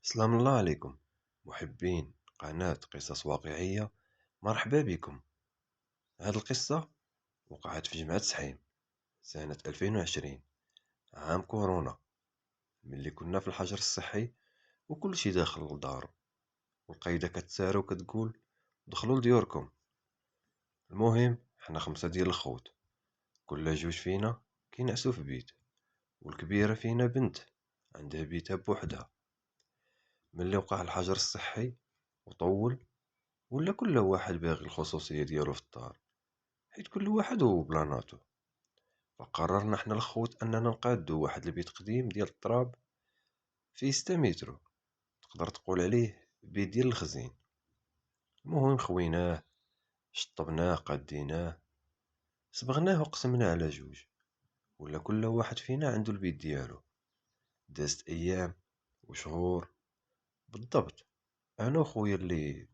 سلام الله عليكم محبين قناة قصص واقعية. مرحبا بكم. هذه القصة وقعت في جمعة سحيم سنة 2020، عام كورونا، ملي كنا في الحجر الصحي وكل شي داخل لدارو، والقايدة كتسارى وكتقول دخلوا لديوركم. المهم حنا 5 ديال الخوت، كل جوج فينا كينعسو في بيت، والكبيرة فينا بنت عندها بيتها بوحدها. ملي وقع الحجر الصحي وطول، ولا كل واحد باغي الخصوصية ديالو في الدار، حيت كل واحد وبلاناتو. فقررنا حنا الخوت اننا نقادو واحد البيت قديم ديال التراب فيه 6 مترو، تقدر تقول عليه بيت ديال الخزين. المهم خويناه، شطبناه، قاديناه، صبغناه وقسمناه على جوج، ولا كل واحد فينا عنده البيت ديالو. دازت ايام وشهور. بالضبط انا وخويا اللي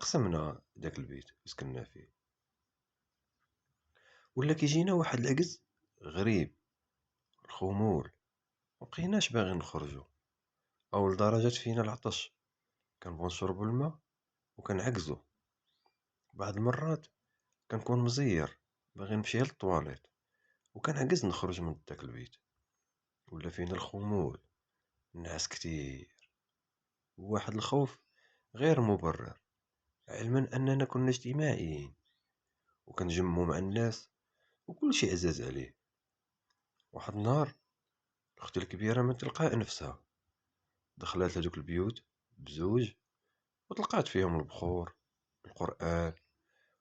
قسمنا داك البيت وسكننا فيه، ولا كيجينا واحد العجز غريب، الخمول، مبقيناش باغي نخرجو. اول درجات فينا العطش، كنبغيو نشربو الماء وكنعكزو. بعض المرات كنكون مزير باغي نمشي للطواليت وكنعكز نخرج من داك البيت. ولا فينا الخمول، الناس كتير، وواحد الخوف غير مبرر، علما اننا كنا اجتماعيين وكنجمو مع الناس وكل شيء عزاز عليه. واحد النهار اختي الكبيره من تلقاء نفسها دخلت لهادوك البيوت بزوج، وتلقات فيهم البخور، القران،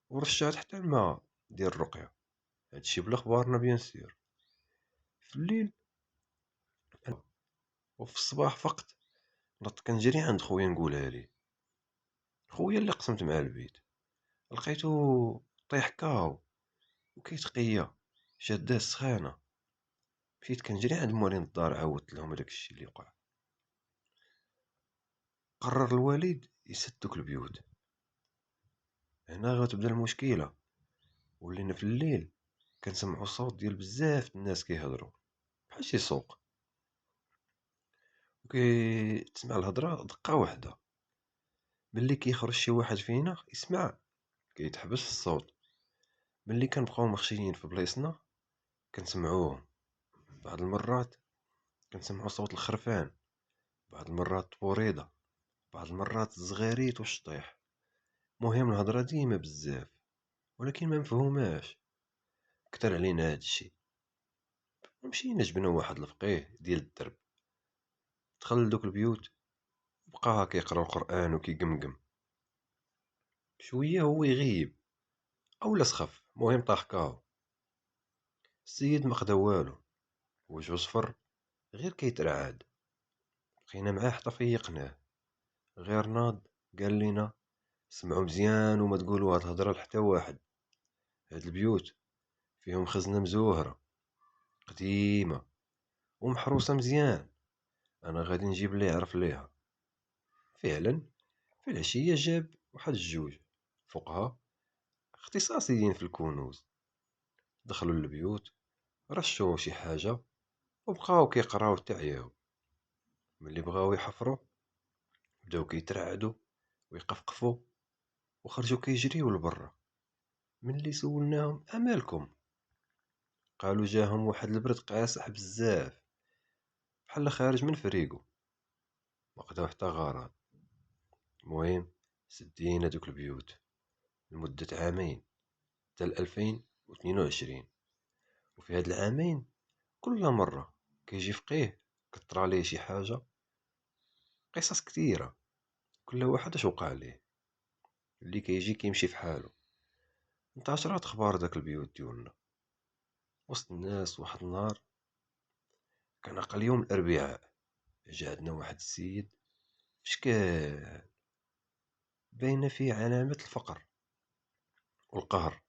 ورشات حتى الماء ديال الرقيه. هادشي بلا خبارنا بيان سير. في الليل وفي الصباح فقط نط كنجري عند خويا نقولها ليه، خويا اللي قسمت معاه البيت. لقيتو طيح كاو وكيتقيا، شاداه السخانه. مشيت كنجري عند موالين الدار، عاودت لهم هداك الشيء اللي وقع. قرر الوالد يسد دوك البيوت. هنا غتبدا المشكله. ولينا في الليل كنسمعوا صوت ديال بزاف الناس كيهضروا بحال شي سوق، وكي تسمع الهضره دقه واحده. ملي كيخرج شي واحد فينا يسمع كيتحبس الصوت. ملي كنبقاو مخشيين في بلايصنا كنسمعوهم. بعض المرات كنسمعو صوت الخرفان، بعض المرات الطبوريضة، بعض المرات الزغاريت والشطيح. مهم الهضرة ديما بزاف، ولكن ما مفهوماش. كتر علينا هاد الشي. مشينا جبنا واحد الفقيه ديال الدرب، دخل لدوك البيوت، بقى كيقرا القرآن وكيقمقم. شوية هو يغيب اولا سخف، مهم طاح كاو. السيد ما خدا والو، وجهو صفر غير كيترعاد. بقينا معاه حتى فيقناه، غير ناض قال لينا سمعوا مزيان وما تقولوا هاد الهضره لحتى واحد. هاد البيوت فيهم خزنه مزوهره قديمه ومحروسه مزيان، انا غادي نجيب اللي يعرف ليها. فعلا في العشيه جاب واحد الجوج فوقها اختصاصيين في الكنوز. دخلوا للبيوت، رشوا شي حاجه وبقاو كيقراو حتى عياو. ملي بغاو يحفروا بداو كيترعدوا ويقفقفوا وخرجوا كيجريو لبرا. ملي سولناهم امالكم، قالوا جاهم واحد البرد قاسح بزاف بحال خارج من فريقو، ما قداو حتى غرض. المهم سدينا دوك البيوت لمدة عامين حتى 2022. وفي هاد العامين كل مرة كيجي فقيه كطرا ليه شي حاجة، قصص كثيرة، كل واحد اش وقع ليه. اللي كيجي كيمشي في حاله. انتشرات اخبار داك البيوت ديالنا وسط الناس. واحد النهار كان عقل يوم الاربعاء، جا عندنا واحد السيد شكال باينه فيه علامة الفقر والقهر،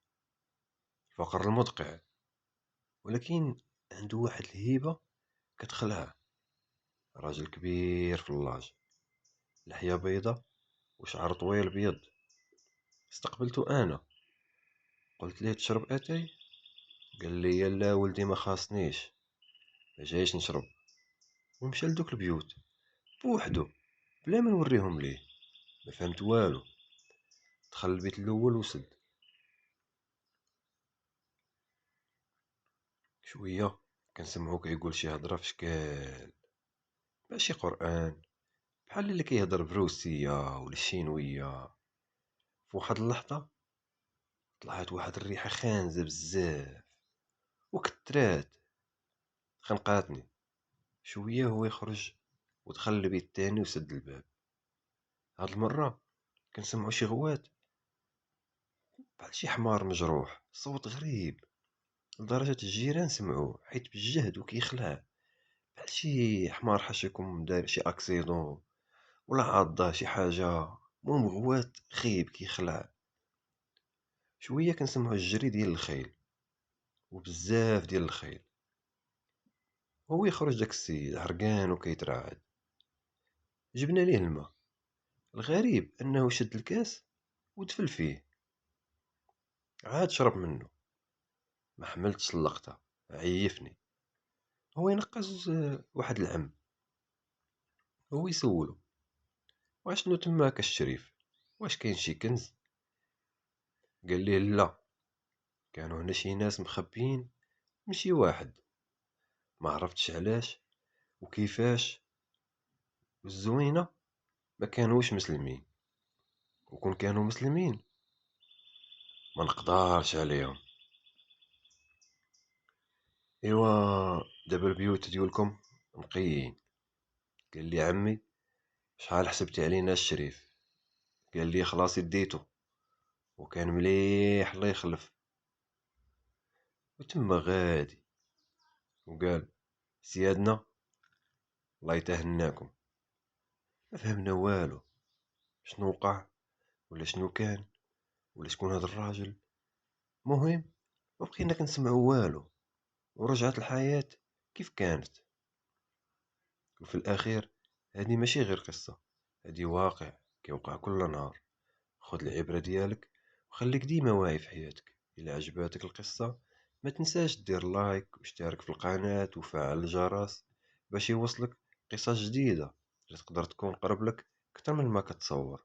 الفقر المدقع، ولكن عنده واحد الهيبة كتخلع. راجل كبير في اللاج، لحية بيضة وشعر طويل بيض. استقبلته انا، قلت ليه تشرب اتاي؟ قال لي لا ولدي ما خاصنيش، ما جايش نشرب. ومشى لدوك البيوت بوحدو، بلا ما نوريهم ليه. ما فهمت والو. دخل البيت الاول وسد شويه، كنسمعو كيقول شي هضره في شكال ماشي قران، بحال اللي كيهضر بروسية ولا الشينوية. في واحد اللحظة طلعت واحد الريحة خانزة بزاف وكترات، خنقاتني. شوية هو يخرج ودخل البيت التاني وسد الباب. هاد المرة كنسمعو شي غوات بحال شي حمار مجروح، صوت غريب لدرجة الجيران سمعوه حيت بالجهد وكيخلع، بحال شي حمار حاشاكم داير شي اكسيدون ولا عضه شي حاجة. المهم غوات خيب كيخلع. شوية كنسمعو الجري ديال الخيل وبزاف ديال الخيل. هو يخرج داك السيد عرقان وكيترعد. جبنا ليه الماء. الغريب انه شد الكاس ودفل فيه، عاد شرب منه. ما حملتش اللقطة، عيفني. هو ينقز واحد العم، هو يسولو واشنو تماك الشريف، واش كاين شي كنز؟ قال ليه لا، كانوا هنا شي ناس مخبيين من شي واحد، ما عرفتش علاش وكيفاش. والزوينة ما كانوش مسلمين، وكون كانوا مسلمين ما نقدرش عليهم. ايوا دابا البيوت ديالكم نقيين. قال لي عمي شحال حسبتي علينا الشريف؟ قال لي خلاص ديتو، وكان مليح الله يخلف. وتما غادي وقال سيادنا الله يتهناكم. ما فهمنا والو، شنو وقع ولا شنو كان ولا شكون هذا الراجل. مهم ما بقينا كنسمعوا والو، ورجعت الحياة كيف كانت. وفي الأخير هذه ماشي غير قصة، هذه واقع كيوقع كل نهار. خذ العبرة ديالك وخليك ديما واعي في حياتك. إلا عجباتك القصة ما تنساش دير لايك واشترك في القناة وفعل الجرس باش يوصلك قصص جديدة اللي تقدر تكون قرب لك أكتر من ما كتصور.